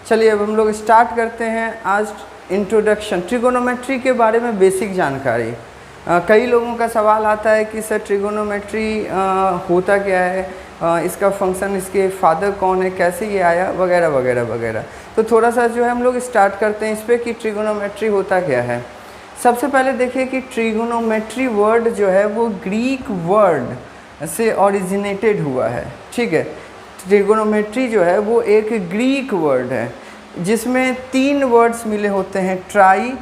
चलिए अब हम लोग स्टार्ट करते हैं आज इंट्रोडक्शन, ट्रिगोनोमेट्री के बारे में बेसिक जानकारी। कई लोगों का सवाल आता है कि सर ट्रिगोनोमेट्री होता क्या है, इसका फंक्शन, इसके फादर कौन है, कैसे ये आया, वगैरह वगैरह वगैरह। तो थोड़ा सा जो है हम लोग स्टार्ट करते हैं इस पर कि ट्रिगोनोमेट्री होता क्या है। सबसे पहले देखिए कि ट्रिगोनोमेट्री वर्ड जो है वो ग्रीक वर्ड से ओरिजिनेटेड हुआ है। ठीक है, ट्रिगोनोमेट्री जो है वो एक ग्रीक वर्ड है जिसमें 3 वर्ड्स मिले होते हैं, ट्राई,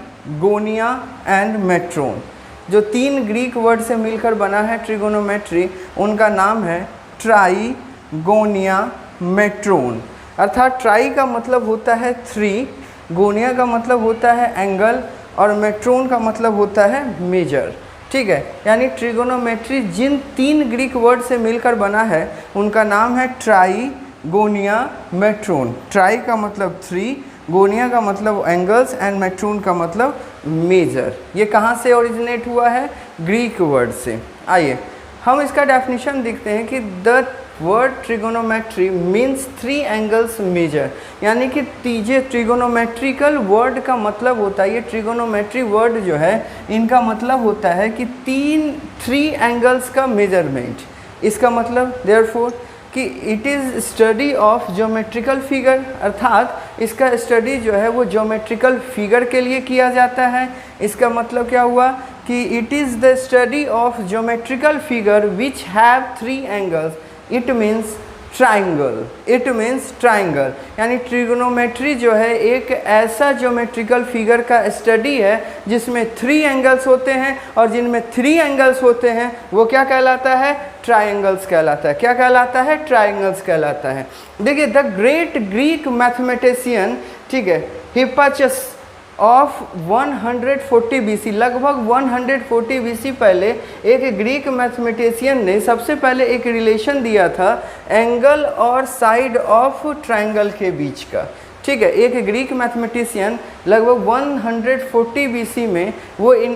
गोनिया एंड मेट्रोन। जो 3 ग्रीक वर्ड से मिलकर बना है ट्रिगोनोमेट्री, उनका नाम है ट्राई, गोनिया, मेट्रोन। अर्थात ट्राई का मतलब होता है 3, गोनिया का मतलब होता है एंगल और मेट्रोन का मतलब होता है मेजर। ठीक है, यानी ट्रिगोनोमेट्री जिन 3 ग्रीक वर्ड से मिलकर बना है उनका नाम है ट्राई, गोनिया, मेट्रोन। ट्राई का मतलब 3, गोनिया का मतलब एंगल्स एंड मेट्रोन का मतलब मेजर। ये कहाँ से ओरिजिनेट हुआ है? ग्रीक वर्ड से। आइए हम इसका डेफिनेशन देखते हैं कि the word trigonometry means 3 angles measure, यानी कि तीजे ट्रिगोनोमेट्रिकल वर्ड का मतलब होता है, ये ट्रिगोनोमेट्री वर्ड जो है इनका मतलब होता है कि 3 एंगल्स का मेजरमेंट। इसका मतलब देयरफॉर कि it is study of geometrical figure, अर्थात इसका स्टडी जो है वो ज्योमेट्रिकल फिगर के लिए किया जाता है। इसका मतलब क्या हुआ कि it is the study of geometrical figure which have 3 angles, it means triangle, it means triangle. यानी ट्रिगोनोमेट्री जो है एक ऐसा ज्योमेट्रिकल फिगर का स्टडी है जिसमें 3 एंगल्स होते हैं, और जिनमें 3 एंगल्स होते हैं वो क्या कहलाता है? ट्राइंगल्स कहलाता है। क्या कहलाता है? ट्राइंगल्स कहलाता है। देखिए द ग्रेट ग्रीक मैथमेटिशियन, ठीक है, हिप्पाचस ऑफ 140 BC, लगभग 140 BC पहले एक ग्रीक मैथमेटिशियन ने सबसे पहले एक रिलेशन दिया था एंगल और साइड ऑफ ट्रायंगल के बीच का। ठीक है, एक ग्रीक मैथमेटिशियन लगभग 140 BC में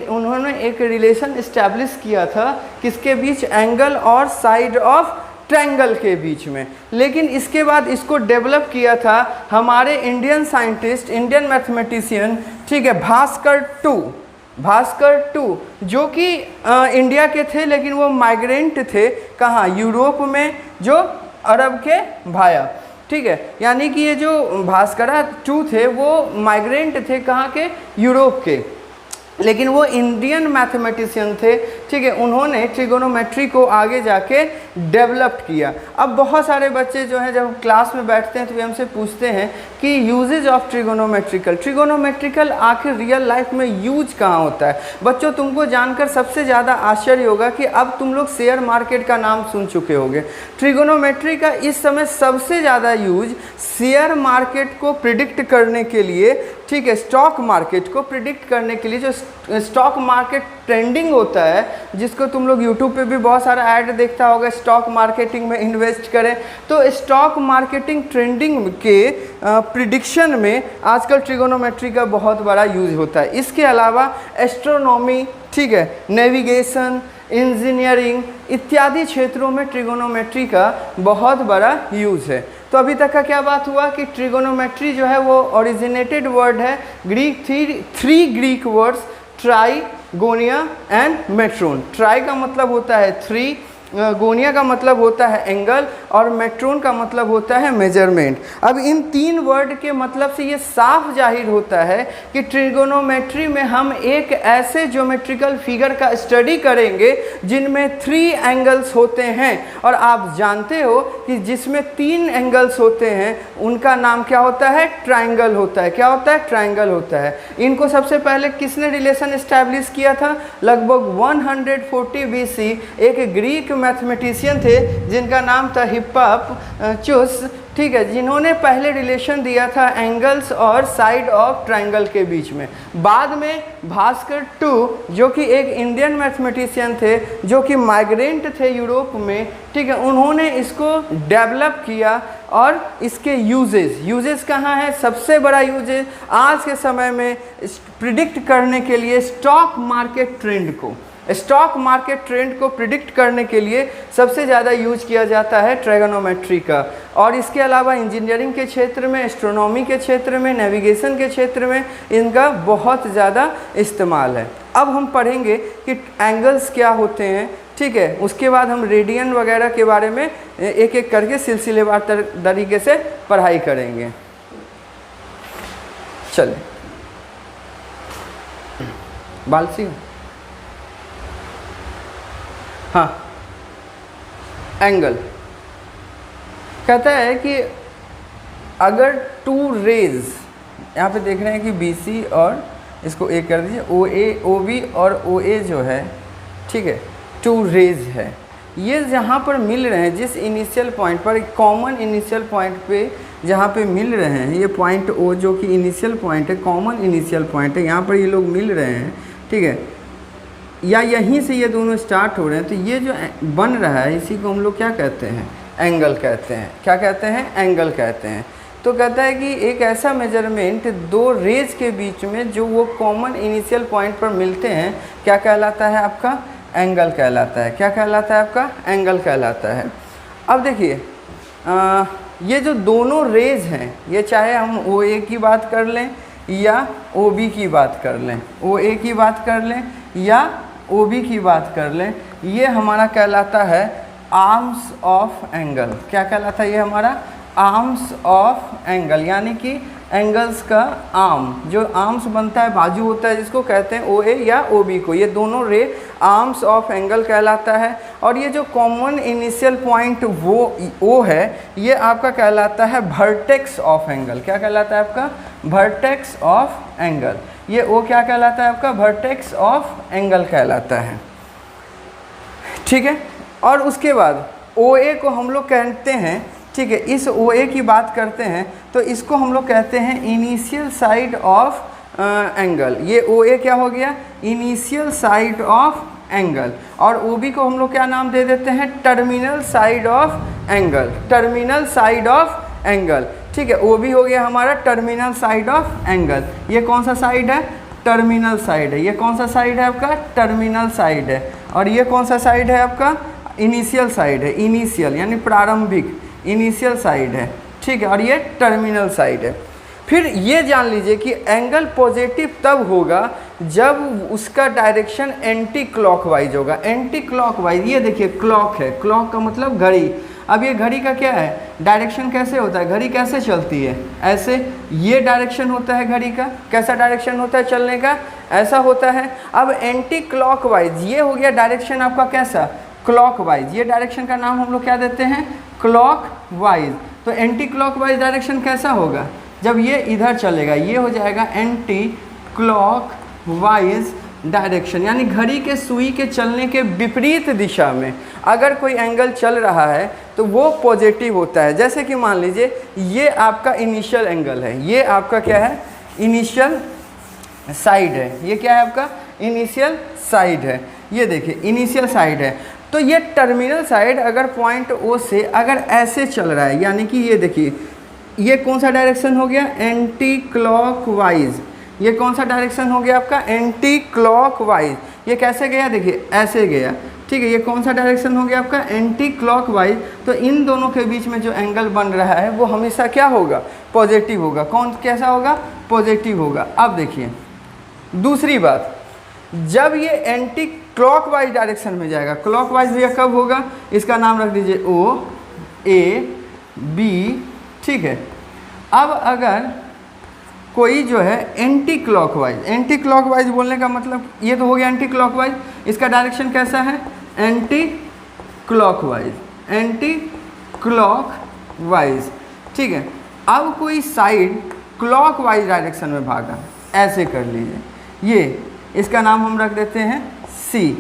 उन्होंने एक रिलेशन इस्टेब्लिश किया था किसके बीच? एंगल और साइड ऑफ ट्रायंगल के बीच में। लेकिन इसके बाद इसको डेवलप किया था हमारे इंडियन साइंटिस्ट, इंडियन मैथमेटिशियन, ठीक है, भास्कर टू, जो कि इंडिया के थे लेकिन वो माइग्रेंट थे। कहाँ? यूरोप में, जो अरब के भाया। ठीक है, यानी कि ये जो भास्करा टू थे वो माइग्रेंट थे, कहाँ के? यूरोप के, लेकिन वो इंडियन मैथमेटिशियन थे। ठीक है, उन्होंने ट्रिगोनोमेट्री को आगे जाके डेवलप किया। अब बहुत सारे बच्चे जो हैं जब क्लास में बैठते हैं तो वे हमसे पूछते हैं कि यूजेज ऑफ ट्रिगोनोमेट्रिकल आखिर रियल लाइफ में यूज कहाँ होता है। बच्चों, तुमको जानकर सबसे ज़्यादा आश्चर्य होगा कि अब तुम लोग शेयर मार्केट का नाम सुन चुके होंगे। ट्रिगोनोमेट्री का इस समय सबसे ज़्यादा यूज शेयर मार्केट को प्रिडिक्ट करने के लिए, ठीक है, स्टॉक मार्केट को प्रिडिक्ट करने के लिए, जो स्टॉक मार्केट ट्रेंडिंग होता है, जिसको तुम लोग यूट्यूब पे भी बहुत सारा ऐड देखता होगा, स्टॉक मार्केटिंग में इन्वेस्ट करें। तो स्टॉक मार्केटिंग ट्रेंडिंग के प्रिडिक्शन में आजकल ट्रिगोनोमेट्री का बहुत बड़ा यूज होता है। इसके अलावा एस्ट्रोनॉमी, ठीक है, नेविगेशन, इंजीनियरिंग इत्यादि क्षेत्रों में ट्रिगोनोमेट्री का बहुत बड़ा यूज़ है। तो अभी तक का क्या बात हुआ कि ट्रिगोनोमेट्री जो है वो ओरिजिनेटेड वर्ड है Greek 3 Greek words, tri, gonia and metron. Tri का मतलब होता है 3, गोनिया का मतलब होता है एंगल, और मेट्रोन का मतलब होता है मेजरमेंट। अब इन 3 वर्ड के मतलब से ये साफ जाहिर होता है कि ट्रिगोनोमेट्री में हम एक ऐसे ज्योमेट्रिकल फिगर का स्टडी करेंगे जिनमें 3 एंगल्स होते हैं। और आप जानते हो कि जिसमें 3 एंगल्स होते हैं उनका नाम क्या होता है? ट्राइंगल होता है। क्या होता है? ट्राइंगल होता है। इनको सबसे पहले किसने रिलेशन इस्टेब्लिश किया था? लगभग 140 BC एक ग्रीक मैथमेटिशियन थे जिनका नाम था हिप्पाचस, ठीक है, जिन्होंने पहले रिलेशन दिया था एंगल्स और साइड ऑफ ट्रायंगल के बीच में। बाद में भास्कर टू, जो कि एक इंडियन मैथमेटिशियन थे, जो कि माइग्रेंट थे यूरोप में, ठीक है, उन्होंने इसको डेवलप किया। और इसके यूजेस कहाँ है? सबसे बड़ा यूजेस आज के समय में प्रिडिक्ट करने के लिए स्टॉक मार्केट ट्रेंड को, स्टॉक मार्केट ट्रेंड को प्रिडिक्ट करने के लिए सबसे ज़्यादा यूज किया जाता है ट्रिगोनोमेट्री का। और इसके अलावा इंजीनियरिंग के क्षेत्र में, एस्ट्रोनॉमी के क्षेत्र में, नेविगेशन के क्षेत्र में इनका बहुत ज़्यादा इस्तेमाल है। अब हम पढ़ेंगे कि एंगल्स क्या होते हैं, ठीक है। उसके बाद हम रेडियन वगैरह के बारे में एक एक करके सिलसिलेवार तरीके से पढ़ाई करेंगे। चलिए बाल सिंह, हाँ, एंगल कहता है कि अगर टू रेज, यहाँ पे देख रहे हैं कि BC और इसको ए कर दीजिए, OA OB और OA जो है, ठीक है, टू रेज है, ये जहाँ पर मिल रहे हैं जिस इनिशियल पॉइंट पर, कॉमन इनिशियल पॉइंट पे जहाँ पे मिल रहे हैं, ये पॉइंट O जो कि इनिशियल पॉइंट है, कॉमन इनिशियल पॉइंट है, यहाँ पर ये लोग मिल रहे हैं, ठीक है, या यहीं से ये दोनों स्टार्ट हो रहे हैं, तो ये जो बन रहा है इसी को हम लोग क्या कहते हैं, एंगल कहते हैं। क्या कहते हैं, एंगल कहते हैं। तो कहता है कि एक ऐसा मेजरमेंट दो रेज के बीच में जो वो कॉमन इनिशियल पॉइंट पर मिलते हैं, क्या कहलाता है आपका, एंगल कहलाता है। क्या कहलाता है आपका, एंगल कहलाता है। अब देखिए ये जो दोनों रेज हैं, ये चाहे हम OA की बात कर लें या OB की बात कर लें, OA की बात कर लें या OB की बात कर लें, ये हमारा कहलाता है आर्म्स ऑफ एंगल। क्या कहलाता है ये हमारा, आर्म्स ऑफ एंगल, यानी कि एंगल्स का आर्म, जो आर्म्स बनता है, बाजू होता है, जिसको कहते हैं OA या OB को, ये दोनों रे आर्म्स ऑफ एंगल कहलाता है। और ये जो कॉमन इनिशियल पॉइंट वो O है, ये आपका कहलाता है वर्टेक्स ऑफ एंगल। क्या कहलाता है आपका, वर्टेक्स ऑफ एंगल। ये O क्या कहलाता है आपका, वर्टेक्स ऑफ एंगल कहलाता है, ठीक है। और उसके बाद OA को हम लोग कहते हैं, ठीक है, इस OA की बात करते हैं तो इसको हम लोग कहते हैं इनिशियल साइड ऑफ एंगल। ये OA क्या हो गया, इनिशियल साइड ऑफ एंगल। और OB को हम लोग क्या नाम दे देते हैं, terminal side of angle, terminal side of angle, ठीक है। OB हो गया हमारा टर्मिनल साइड ऑफ एंगल। ये कौन सा साइड है, टर्मिनल साइड है। ये कौन सा साइड है आपका, टर्मिनल साइड है। और ये कौन सा साइड है आपका, इनिशियल साइड है, इनिशियल यानी प्रारंभिक, इनिशियल साइड है, ठीक है। और ये टर्मिनल साइड है। फिर ये जान लीजिए कि एंगल पॉजिटिव तब होगा जब उसका डायरेक्शन एंटी क्लॉकवाइज होगा। एंटी क्लॉकवाइज, ये देखिए क्लॉक है, क्लॉक का मतलब घड़ी। अब ये घड़ी का क्या है, डायरेक्शन कैसे होता है, घड़ी कैसे चलती है, ऐसे, ये डायरेक्शन होता है घड़ी का। कैसा डायरेक्शन होता है चलने का, ऐसा होता है। अब एंटी क्लॉकवाइज, ये हो गया डायरेक्शन आपका कैसा, क्लॉकवाइज। ये डायरेक्शन का नाम हम लोग क्या देते हैं, क्लॉकवाइज। तो एंटी क्लॉकवाइज डायरेक्शन कैसा होगा, जब ये इधर चलेगा, ये हो जाएगा एंटी क्लॉकवाइज डायरेक्शन, यानी घड़ी के सुई के चलने के विपरीत दिशा में अगर कोई एंगल चल रहा है तो वो पॉजिटिव होता है। जैसे कि मान लीजिए ये आपका इनिशियल एंगल है, ये आपका क्या है, इनिशियल साइड है। ये क्या है आपका, इनिशियल साइड है। ये देखिए इनिशियल साइड है। तो ये टर्मिनल साइड अगर पॉइंट O से अगर ऐसे चल रहा है, यानी कि ये देखिए, ये कौन सा डायरेक्शन हो गया, एंटी क्लॉकवाइज। ये कौन सा डायरेक्शन हो गया आपका, एंटी क्लॉकवाइज। ये कैसे गया, देखिए ऐसे गया, ठीक है। ये कौन सा डायरेक्शन हो गया आपका, एंटी क्लॉकवाइज। तो इन दोनों के बीच में जो एंगल बन रहा है वो हमेशा क्या होगा, पॉजिटिव होगा। कौन कैसा होगा, पॉजिटिव होगा। अब देखिए दूसरी बात, जब ये एंटी क्लॉकवाइज डायरेक्शन में जाएगा, क्लॉकवाइज भैया कब होगा, इसका नाम रख दीजिए O A B, ठीक है। अब अगर कोई जो है एंटी क्लॉकवाइज, एंटी क्लॉकवाइज बोलने का मतलब ये तो हो गया एंटी क्लॉकवाइज, इसका डायरेक्शन कैसा है, एंटी क्लॉकवाइज, एंटी क्लॉकवाइज, ठीक है। अब कोई साइड क्लॉकवाइज डायरेक्शन में भागा, ऐसे कर लीजिए, ये इसका नाम हम रख देते हैं C।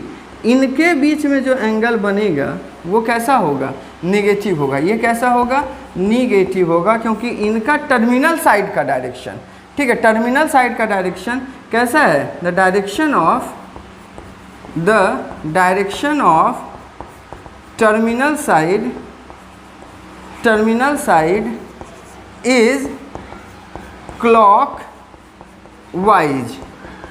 इनके बीच में जो एंगल बनेगा वो कैसा होगा, निगेटिव होगा। ये कैसा होगा, निगेटिव होगा, क्योंकि इनका टर्मिनल साइड का डायरेक्शन, ठीक है, टर्मिनल साइड का डायरेक्शन कैसा है, the direction of terminal side is clockwise,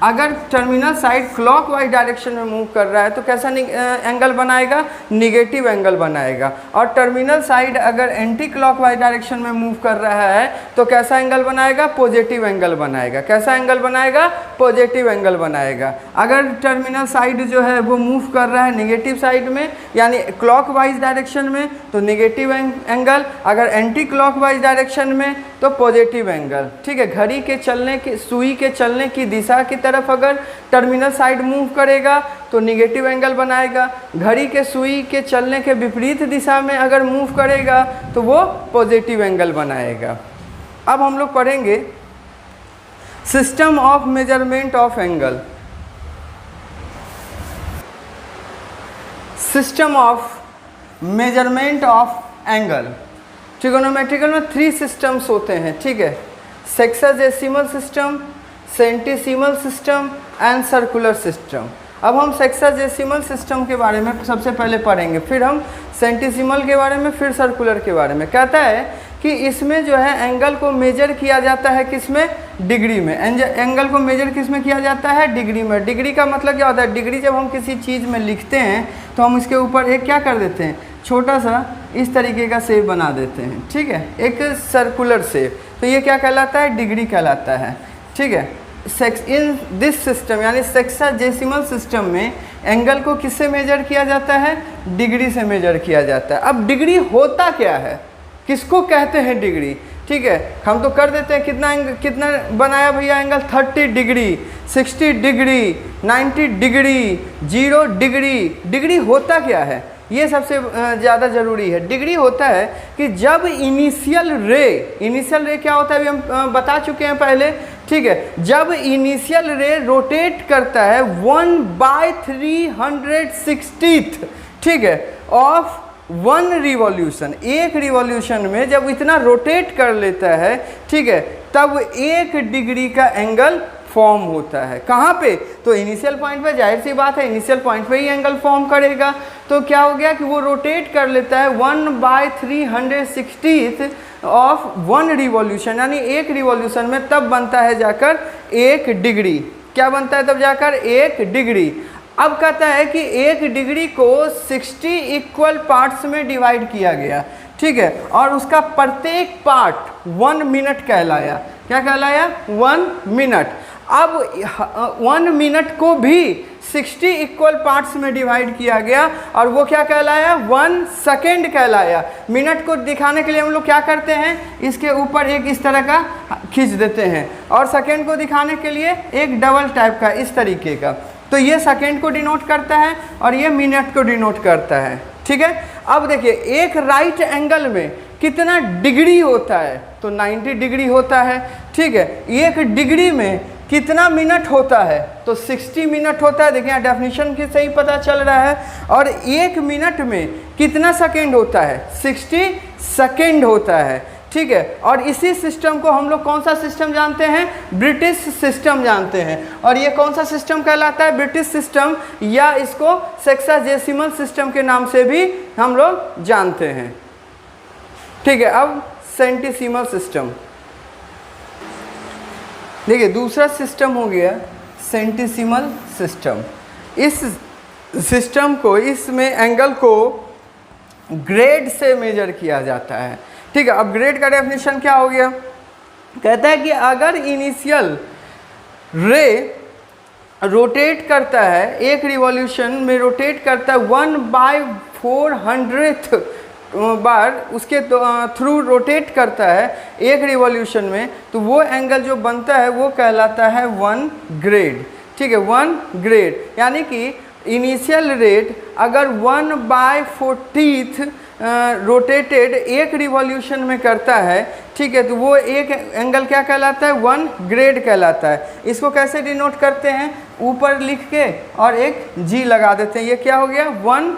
अगर टर्मिनल साइड क्लॉकवाइज डायरेक्शन में मूव कर रहा है तो कैसा एंगल बनाएगा, निगेटिव एंगल बनाएगा। और टर्मिनल साइड अगर एंटी क्लॉकवाइज डायरेक्शन में मूव कर रहा है तो कैसा एंगल बनाएगा, पॉजिटिव एंगल बनाएगा। कैसा एंगल बनाएगा, पॉजिटिव एंगल बनाएगा। अगर टर्मिनल साइड जो है वो मूव कर रहा है निगेटिव साइड में यानी क्लॉकवाइज डायरेक्शन में तो निगेटिव एंगल, अगर एंटी क्लॉकवाइज डायरेक्शन में तो पॉजिटिव एंगल। ठीक है, घड़ी के चलने की, सुई के चलने की दिशा की तरफ अगर टर्मिनल साइड मूव करेगा तो निगेटिव एंगल बनाएगा, घड़ी के सुई के चलने के विपरीत दिशा में अगर मूव करेगा तो वो पॉजिटिव एंगल बनाएगा। अब हम लोग पढ़ेंगे system of measurement of angle. System of measurement of angle, trigonometrical में 3 सिस्टम्स होते हैं। ठीक है, sexagesimal system, centesimal system and circular system. अब हम सेक्साजेसिमल सिस्टम के बारे में सबसे पहले पढ़ेंगे, फिर हम सेंटीसिमल के बारे में, फिर सर्कुलर के बारे में। कहता है कि इसमें जो है एंगल को मेजर किया जाता है किसमें, डिग्री में। एंगल को मेजर किस में किया जाता है, डिग्री में। डिग्री का मतलब क्या होता है, डिग्री जब हम किसी चीज़ में लिखते हैं तो हम इसके ऊपर एक क्या कर देते हैं, छोटा सा इस तरीके का शेप बना देते हैं। ठीक है, एक सर्कुलर शेप, तो ये क्या कहलाता है, डिग्री कहलाता है। ठीक है, इन दिस सिस्टम यानी सेक्साजेसिमल सिस्टम में एंगल को किससे मेजर किया जाता है, डिग्री से मेजर किया जाता है। अब डिग्री होता क्या है, किसको कहते हैं डिग्री। ठीक है, हम तो कर देते हैं कितना बनाया भैया angle, 30 degree, 60 degree, 90 degree, 0 degree. Degree होता क्या है, ये सबसे ज़्यादा ज़रूरी है। डिग्री होता है कि जब इनिशियल रे क्या होता है अभी हम बता चुके हैं पहले। ठीक है, जब इनिशियल रे रोटेट करता है 1/360th, ठीक है, ऑफ 1 रिवॉल्यूशन, एक रिवॉल्यूशन में जब इतना रोटेट कर लेता है, ठीक है, तब 1 डिग्री का एंगल फॉर्म होता है। कहाँ पे, तो इनिशियल पॉइंट पे, जाहिर सी बात है इनिशियल पॉइंट पे ही एंगल फॉर्म करेगा। तो क्या हो गया कि वो रोटेट कर लेता है 1/360th ऑफ 1 रिवॉल्यूशन, यानी एक रिवॉल्यूशन में तब बनता है जाकर 1 डिग्री। क्या बनता है तब जाकर, 1 डिग्री। अब कहता है कि 1 डिग्री को 60 इक्वल पार्ट्स में डिवाइड किया गया। ठीक है, और उसका प्रत्येक पार्ट 1 मिनट कहलाया। क्या कहलाया, 1 मिनट। अब 1 मिनट को भी 60 इक्वल पार्ट्स में डिवाइड किया गया और वो क्या कहलाया, 1 सेकेंड कहलाया। मिनट को दिखाने के लिए हम लोग क्या करते हैं, इसके ऊपर एक इस तरह का खींच देते हैं, और सेकेंड को दिखाने के लिए एक डबल टाइप का इस तरीके का। तो ये सेकेंड को डिनोट करता है और ये मिनट को डिनोट करता है। ठीक है, अब देखिए एक राइट एंगल में कितना डिग्री होता है, तो 90 डिग्री होता है। ठीक है, 1 डिग्री में कितना मिनट होता है, तो 60 मिनट होता है। देखिए यहाँ डेफिनेशन के से ही पता चल रहा है। और 1 मिनट में कितना सेकेंड होता है, 60 सेकेंड होता है। ठीक है, और इसी सिस्टम को हम लोग कौन सा सिस्टम जानते हैं, ब्रिटिश सिस्टम जानते हैं। और ये कौन सा सिस्टम कहलाता है, ब्रिटिश सिस्टम, या इसको सेक्साजेसिमल सिस्टम के नाम से भी हम लोग जानते हैं। ठीक है, अब सेंटीसिमल सिस्टम देखिए, दूसरा सिस्टम हो गया सेंटीसिमल सिस्टम। इस सिस्टम को, इसमें एंगल को ग्रेड से मेजर किया जाता है। ठीक है, अब ग्रेड का डेफिनेशन क्या हो गया, कहता है कि अगर इनिशियल रे रोटेट करता है, एक रिवॉल्यूशन में रोटेट करता है 1/400th बार उसके थ्रू रोटेट करता है एक रिवॉल्यूशन में, तो वो एंगल जो बनता है वो कहलाता है 1 ग्रेड। ठीक है, 1 ग्रेड, यानी कि इनिशियल रेट अगर 1/40th रोटेटेड एक रिवॉल्यूशन में करता है, ठीक है, तो वो एक एंगल क्या कहलाता है, 1 ग्रेड कहलाता है। इसको कैसे डिनोट करते हैं, ऊपर लिख के और एक जी लगा देते हैं, ये क्या हो गया, 1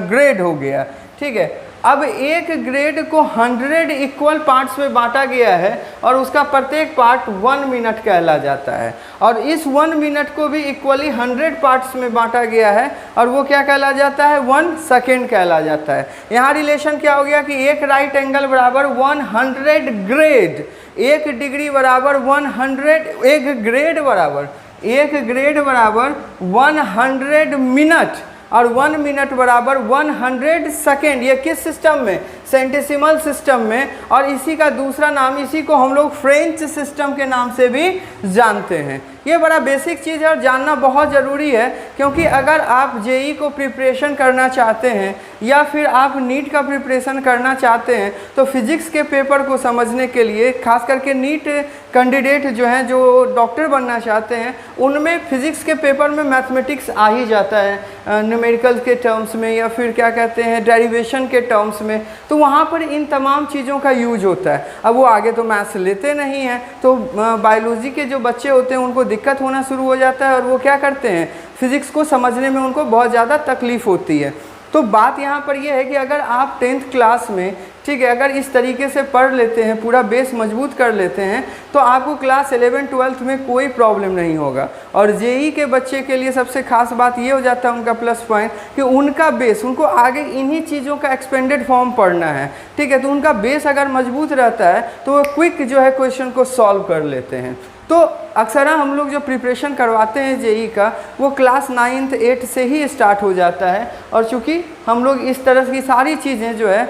ग्रेड हो गया। ठीक है, अब एक ग्रेड को 100 इक्वल पार्ट्स में बांटा गया है और उसका प्रत्येक पार्ट 1 मिनट कहला जाता है, और इस 1 मिनट को भी इक्वली 100 पार्ट्स में बांटा गया है और वो क्या कहला जाता है, 1 सेकेंड कहला जाता है। यहाँ रिलेशन क्या हो गया कि एक राइट एंगल बराबर 100 ग्रेड, 1 डिग्री बराबर 100, एक ग्रेड बराबर 1 ग्रेड बराबर 100 मिनट और 1 मिनट बराबर 100 सेकेंड। ये किस सिस्टम में? सेंटेसिमल सिस्टम में। और इसी का दूसरा नाम, इसी को हम लोग फ्रेंच सिस्टम के नाम से भी जानते हैं। ये बड़ा बेसिक चीज़ है और जानना बहुत ज़रूरी है, क्योंकि अगर आप जेई को प्रिपरेशन करना चाहते हैं या फिर आप नीट का प्रिपरेशन करना चाहते हैं तो फिजिक्स के पेपर को समझने के लिए, खास करके नीट कैंडिडेट जो हैं, जो डॉक्टर बनना चाहते हैं, उनमें फिजिक्स के पेपर में मैथमेटिक्स आ ही जाता है, न्यूमेरिकल के टर्म्स में या फिर क्या कहते हैं डेरिवेशन के टर्म्स में। तो वहाँ पर इन तमाम चीज़ों का यूज होता है। अब वो आगे तो मैथ्स लेते नहीं हैं, तो बायोलॉजी के जो बच्चे होते हैं उनको दिक्कत होना शुरू हो जाता है और वो क्या करते हैं, फिज़िक्स को समझने में उनको बहुत ज़्यादा तकलीफ़ होती है। तो बात यहाँ पर यह है कि अगर आप 10th क्लास में, ठीक है, अगर इस तरीके से पढ़ लेते हैं, पूरा बेस मजबूत कर लेते हैं, तो आपको क्लास 11 12th में कोई प्रॉब्लम नहीं होगा। और जेई के बच्चे के लिए सबसे खास बात ये हो जाता है उनका प्लस पॉइंट कि उनका बेस, उनको आगे इन्हीं चीज़ों का एक्सपेंडेड फॉर्म पढ़ना है, ठीक है। तो उनका बेस अगर मजबूत रहता है तो वो क्विक जो है क्वेश्चन को सॉल्व कर लेते हैं। तो अक्सर हम लोग जो प्रिपरेशन करवाते हैं जेई का, वो क्लास 9th 8th से ही स्टार्ट हो जाता है। और चूँकि हम लोग इस तरह की सारी चीज़ें जो है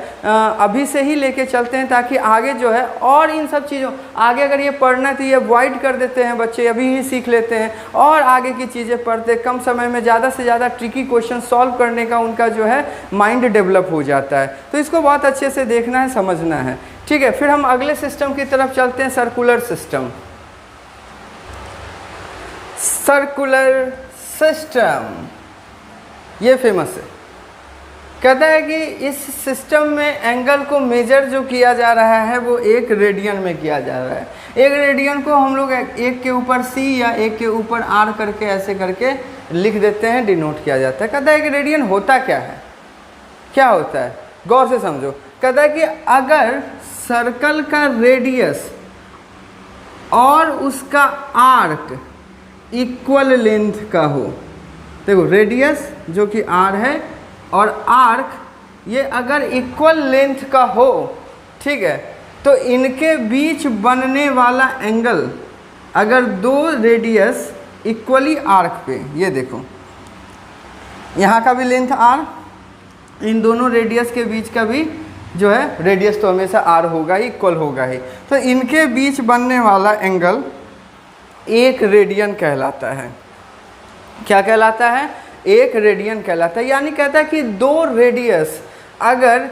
अभी से ही लेके चलते हैं, ताकि आगे जो है और इन सब चीज़ों आगे अगर ये पढ़ना है तो ये अवॉइड कर देते हैं बच्चे, अभी ही सीख लेते हैं और आगे की चीज़ें पढ़ते, कम समय में ज़्यादा से ज़्यादा ट्रिकी क्वेश्चन सॉल्व करने का उनका जो है माइंड डेवलप हो जाता है। तो इसको बहुत अच्छे से देखना है, समझना है, ठीक है। फिर हम अगले सिस्टम की तरफ चलते हैं, सर्कुलर सिस्टम। सर्कुलर सिस्टम ये फेमस है। कहता है कि इस सिस्टम में एंगल को मेजर जो किया जा रहा है वो 1 रेडियन में किया जा रहा है। 1 रेडियन को हम लोग 1 के ऊपर C या 1 के ऊपर R करके ऐसे करके लिख देते हैं, डिनोट किया जाता है। कहता है कि रेडियन होता क्या है, क्या होता है, गौर से समझो। कहता है कि अगर सर्कल का रेडियस और उसका आर्क इक्वल लेंथ का हो, देखो रेडियस जो कि R है और आर्क ये अगर इक्वल लेंथ का हो, ठीक है, तो इनके बीच बनने वाला एंगल, अगर 2 रेडियस इक्वली आर्क पे, ये देखो यहाँ का भी लेंथ R, इन दोनों रेडियस के बीच का भी जो है रेडियस तो हमेशा R होगा ही, इक्वल होगा ही, तो इनके बीच बनने वाला एंगल 1 रेडियन कहलाता है। क्या कहलाता है? 1 रेडियन कहलाता है। यानी कहता है कि 2 रेडियस अगर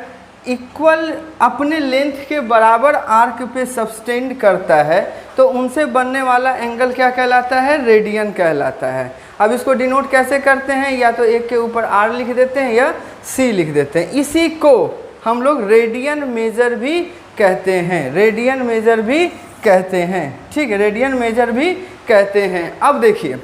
इक्वल अपने लेंथ के बराबर आर्क पे सब्सटेंड करता है तो उनसे बनने वाला एंगल क्या कहलाता है? रेडियन कहलाता है। अब इसको डिनोट कैसे करते हैं? या तो 1 के ऊपर R लिख देते हैं या C लिख देते हैं। इसी को हम लोग रेडियन मेजर भी कहते हैं, रेडियन मेजर भी कहते हैं, ठीक है, रेडियन मेजर भी कहते हैं। अब देखिए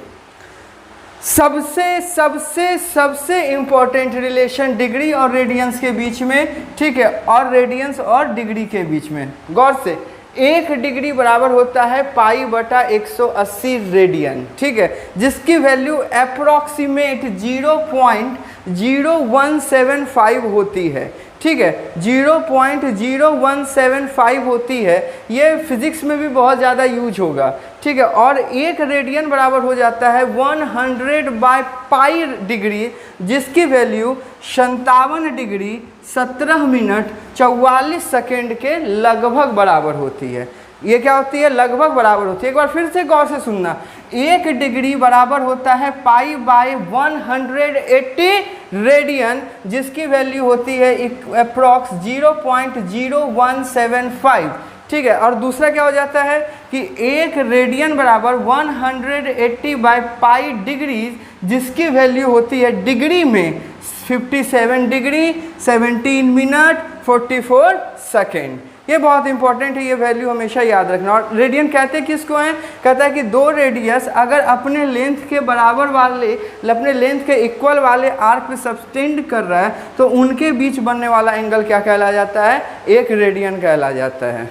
सबसे सबसे सबसे इम्पॉर्टेंट रिलेशन डिग्री और रेडियंस के बीच में, ठीक है, और रेडियंस और डिग्री के बीच में, गौर से 1 डिग्री बराबर होता है π/180 रेडियन, ठीक है, जिसकी वैल्यू अप्रॉक्सीमेट 0.0175 होती है, ठीक है, 0.0175 होती है। ये फिजिक्स में भी बहुत ज़्यादा यूज होगा, ठीक है। और 1 रेडियन बराबर हो जाता है 100/π डिग्री, जिसकी वैल्यू 57 डिग्री 17 मिनट 44 सेकेंड के लगभग बराबर होती है। ये क्या होती है? लगभग बराबर होती है। एक बार फिर से गौर से सुनना, 1 डिग्री बराबर होता है π/180 रेडियन, जिसकी वैल्यू होती है अप्रॉक्स 0.0175, ठीक है। और दूसरा क्या हो जाता है कि 1 रेडियन बराबर 180/π डिग्री, जिसकी वैल्यू होती है डिग्री में 57 डिग्री 17 मिनट 44 सेकेंड। ये बहुत इंपॉर्टेंट है, ये वैल्यू हमेशा याद रखना। और रेडियन कहते किसको हैं? कहता है कि 2 रेडियस अगर अपने लेंथ के बराबर वाले, अपने लेंथ के इक्वल वाले आर्क पे सब्सटेंड कर रहा है तो उनके बीच बनने वाला एंगल क्या कहला जाता है? 1 रेडियन कहला जाता है।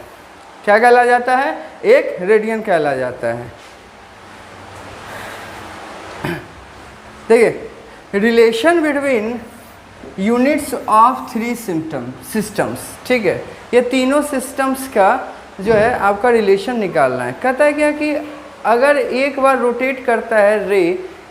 क्या कहला जाता है? 1 रेडियन कहला जाता है। देखिए relation between units of 3 systems, ठीक है, ये तीनों सिस्टम्स का जो है आपका रिलेशन निकालना है। कहता है क्या कि अगर एक बार रोटेट करता है रे,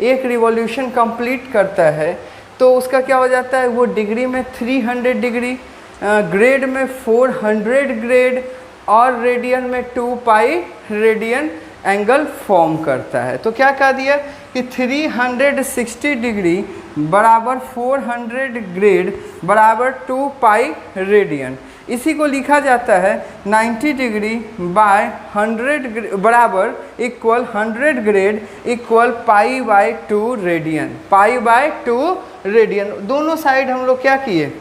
एक रिवॉल्यूशन कंप्लीट करता है, तो उसका क्या हो जाता है, वो डिग्री में 300 डिग्री, ग्रेड में 400 ग्रेड और रेडियन में 2 पाई रेडियन एंगल फॉर्म करता है। तो क्या कह दिया कि 360 डिग्री बराबर 400 ग्रेड बराबर 2 पाई रेडियन। इसी को लिखा जाता है 90 डिग्री बाय 100 बराबर equal 100 grade equal pi by 2 radian, pi by 2 radian. दोनों साइड हम लोग क्या किए,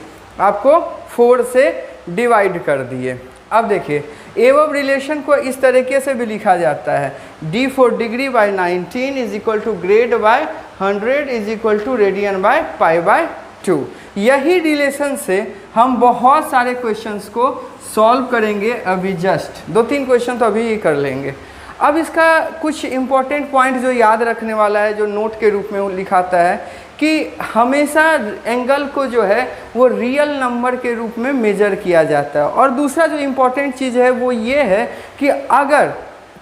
आपको 4 से डिवाइड कर दिए। अब देखिए एवब रिलेशन को इस तरीके से भी लिखा जाता है, d4 degree by 19 is equal to grade by 100 is equal to radian by pi by 2। यही रिलेशन से हम बहुत सारे क्वेश्चंस को सॉल्व करेंगे। अभी जस्ट 2-3 क्वेश्चन तो अभी ही कर लेंगे। अब इसका कुछ इम्पोर्टेंट पॉइंट जो याद रखने वाला है, जो नोट के रूप में वो लिखाता है कि हमेशा एंगल को जो है वो रियल नंबर के रूप में मेजर किया जाता है। और दूसरा जो इम्पोर्टेंट चीज़ है वो ये है कि अगर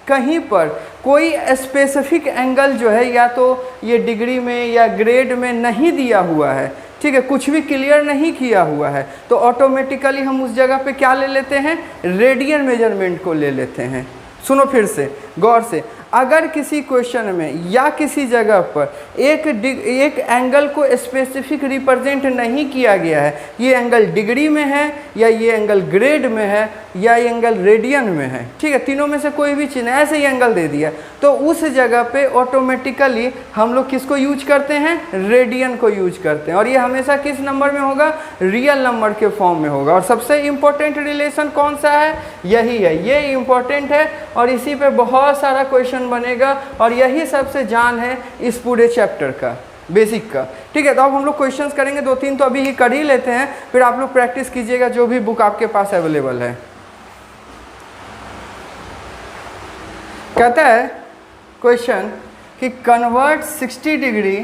कहीं पर कोई स्पेसिफिक एंगल जो है या तो ये डिग्री में या ग्रेड में नहीं दिया हुआ है, ठीक है, कुछ भी क्लियर नहीं किया हुआ है, तो ऑटोमेटिकली हम उस जगह पे क्या ले लेते हैं, रेडियन मेजरमेंट को ले लेते हैं। सुनो फिर से गौर से, अगर किसी क्वेश्चन में या किसी जगह पर एक एंगल को स्पेसिफिक रिप्रेजेंट नहीं किया गया है, ये एंगल डिग्री में है या ये एंगल ग्रेड में है या ये एंगल रेडियन में है, ठीक है, तीनों में से कोई भी चीज़ ऐसे ही एंगल दे दिया, तो उस जगह पे ऑटोमेटिकली हम लोग किसको यूज करते हैं, रेडियन को यूज करते हैं। और ये हमेशा किस नंबर में होगा, रियल नंबर के फॉर्म में होगा। और सबसे इम्पोर्टेंट रिलेशन कौन सा है, यही है, ये इम्पोर्टेंट है और इसी पे बहुत सारा क्वेश्चन बनेगा और यही सबसे जान है इस पूरे चैप्टर का, बेसिक का, ठीक है। तो अब हम लोग क्वेश्चंस करेंगे, 2-3 तो अभी ही कर ही लेते हैं, फिर आप लोग प्रैक्टिस कीजिएगा जो भी बुक आपके पास अवेलेबल है। कहता है क्वेश्चन कि convert 60 degree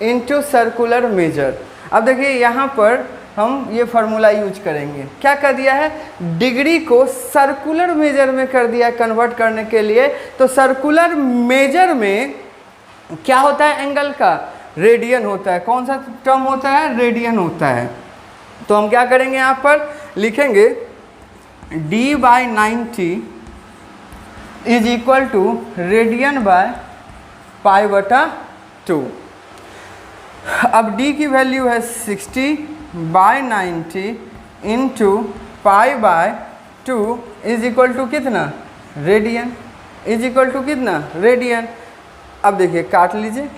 into circular measure. अब देखिए यहाँ पर हम ये फार्मूला यूज करेंगे, क्या कर दिया है, डिग्री को सर्कुलर मेजर में कर दिया कन्वर्ट करने के लिए। तो सर्कुलर मेजर में क्या होता है, एंगल का रेडियन होता है। कौन सा टर्म होता है, रेडियन होता है। तो हम क्या करेंगे, यहाँ पर लिखेंगे d by 90 is equal to radian by pi बटा 2। अब d की वैल्यू है 60 by 90 into pi by 2 is equal to कितना, रेडियन, इज इक्वल टू कितना, रेडियन। अब देखिए काट लीजिए,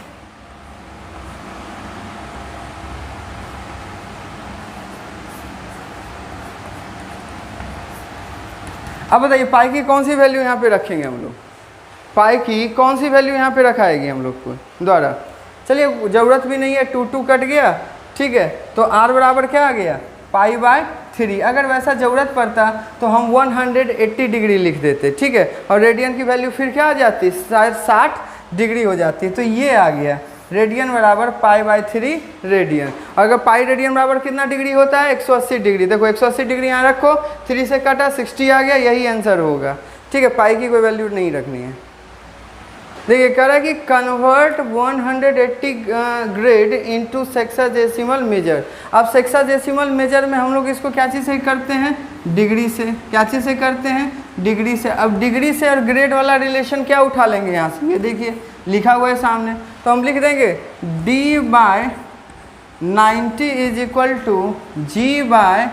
अब बताइए पाई की कौन सी वैल्यू यहाँ पे रखेंगे हम लोग, पाई की कौन सी वैल्यू यहाँ पे रखाएगी हम लोग को द्वारा। चलिए ज़रूरत भी नहीं है, 2 कट गया, ठीक है, तो r बराबर क्या आ गया, पाई बाय 3। अगर वैसा ज़रूरत पड़ता तो हम 180 डिग्री लिख देते, ठीक है, और रेडियन की वैल्यू फिर क्या आ जाती, शायद 60 डिग्री हो जाती। तो ये आ गया रेडियन बराबर पाई बाय 3 रेडियन। अगर पाई रेडियन बराबर कितना डिग्री होता है, 180 डिग्री। देखो 180 डिग्री यहाँ रखो, 3 से काटा 60 आ गया, यही आंसर होगा, ठीक है, पाई की कोई वैल्यू नहीं रखनी है। देखिए कह रहा है कि convert 180 grade into sexadecimal measure. अब सेक्साडेसिमल मेजर में हम लोग इसको क्या चीज़ से करते हैं, डिग्री से। क्या चीज़ से करते हैं, डिग्री से। अब डिग्री से और ग्रेड वाला रिलेशन क्या उठा लेंगे यहाँ से, ये देखिए लिखा हुआ है सामने, तो हम लिख देंगे d by 90 is equal to g by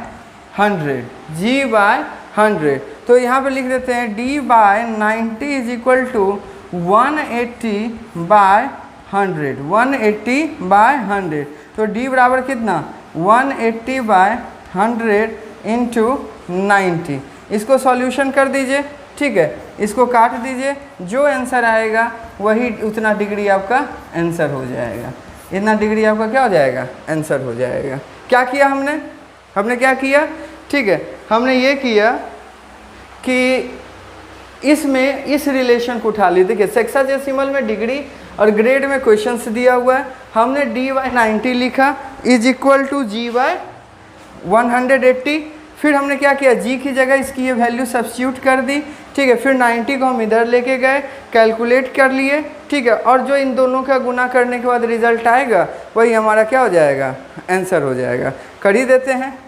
100, g by 100। तो यहाँ पे लिख देते हैं d by 90 is equal to 180 by 100, 180 by 100। तो d बराबर कितना, 180 बाय 100 इंटू 90। इसको सॉल्यूशन कर दीजिए, ठीक है, इसको काट दीजिए, जो आंसर आएगा वही उतना डिग्री आपका आंसर हो जाएगा, इतना डिग्री आपका क्या हो जाएगा, आंसर हो जाएगा। क्या किया हमने क्या किया, ठीक है, हमने ये किया कि इसमें इस रिलेशन को उठा ली। देखिए सेक्साडेसिमल में डिग्री और ग्रेड में क्वेश्चंस दिया हुआ है, हमने d बाय 90 लिखा is equal to g by 180। फिर हमने क्या किया, g की जगह इसकी ये वैल्यू सब्स्टिट्यूट कर दी, ठीक है। फिर 90 को हम इधर लेके गए, कैलकुलेट कर लिए, ठीक है। और जो इन दोनों का गुना करने के बाद रिजल्ट आएगा वही हमारा क्या हो जाएगा, आंसर हो जाएगा। कर ही देते हैं।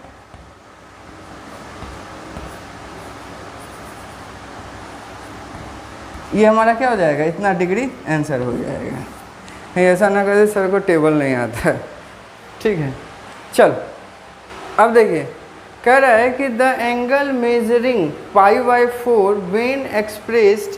ये हमारा क्या हो जाएगा, इतना डिग्री आंसर हो जाएगा। नहीं ऐसा ना करे सर को टेबल नहीं आता है, ठीक है। चल अब देखिए, कह रहा है कि the angle measuring π/4 when expressed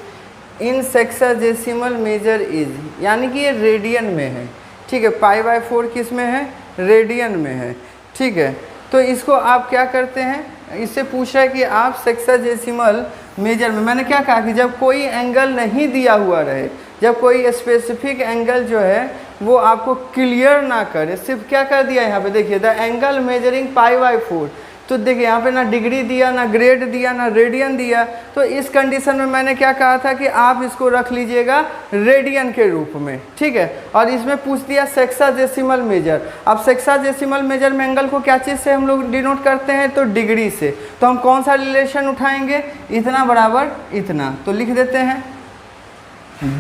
in sexadecimal measure is, यानी कि ये रेडियन में है, ठीक है। π/4 किस में है, रेडियन में है, ठीक है। तो इसको आप क्या करते हैं, इससे पूछ रहा है कि आप सेक्साडेसिमल मेजर में, मैंने क्या कहा कि जब कोई एंगल नहीं दिया हुआ रहे, जब कोई स्पेसिफिक एंगल जो है वो आपको क्लियर ना करे, सिर्फ क्या कर दिया यहाँ पे देखिए, द एंगल मेजरिंग π/4, तो देखिए यहाँ पे ना डिग्री दिया, ना ग्रेड दिया, ना रेडियन दिया। तो इस कंडीशन में मैंने क्या कहा था कि आप इसको रख लीजिएगा रेडियन के रूप में, ठीक है। और इसमें पूछ दिया सेक्साडेसिमल मेजर। अब सेक्साडेसिमल मेजर में एंगल को क्या चीज़ से हम लोग डिनोट करते हैं, तो डिग्री से। तो हम कौन सा रिलेशन उठाएंगे, इतना बराबर इतना, तो लिख देते हैं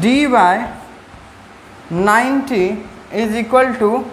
d/90 is equal to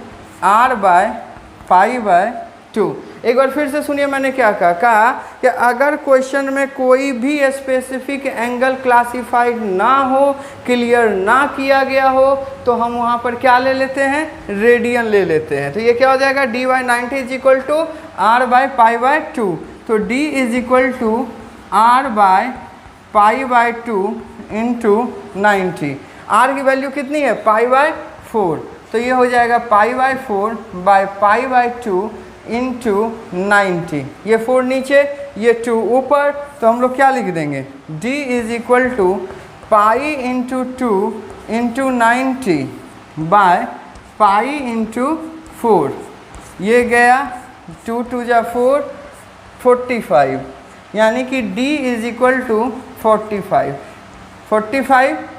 r/π/2। एक बार फिर से सुनिए, मैंने क्या कहा कि अगर क्वेश्चन में कोई भी स्पेसिफिक एंगल क्लासिफाइड ना हो, क्लियर ना किया गया हो, तो हम वहाँ पर क्या ले लेते हैं, रेडियन ले लेते हैं। तो ये क्या हो जाएगा, d/90 is equal to r/π/2। तो d is equal to r/π/2 into 90। r की वैल्यू कितनी है, π/4, तो ये हो जाएगा π/4/π/2 इंटू 90। ये 4 नीचे, ये 2 ऊपर, तो हम लोग क्या लिख देंगे, d is equal to pi into 2 into 90 by pi into 4। ये गया 2 2 जा 4, 45, यानी कि d इज इक्वल टू 45।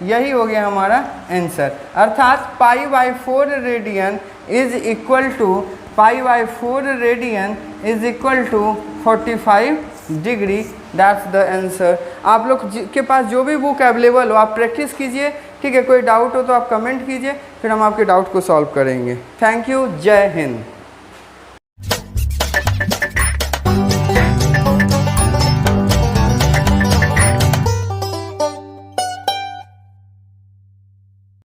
यही हो गया हमारा आंसर। अर्थात π/4 radian is equal to π/4 radian is equal to 45 degree. That's the answer. आप लोग के पास जो भी बुक अवेलेबल हो आप प्रैक्टिस कीजिए, ठीक है। कोई डाउट हो तो आप कमेंट कीजिए, फिर हम आपके डाउट को सॉल्व करेंगे। Thank you. जय हिंद।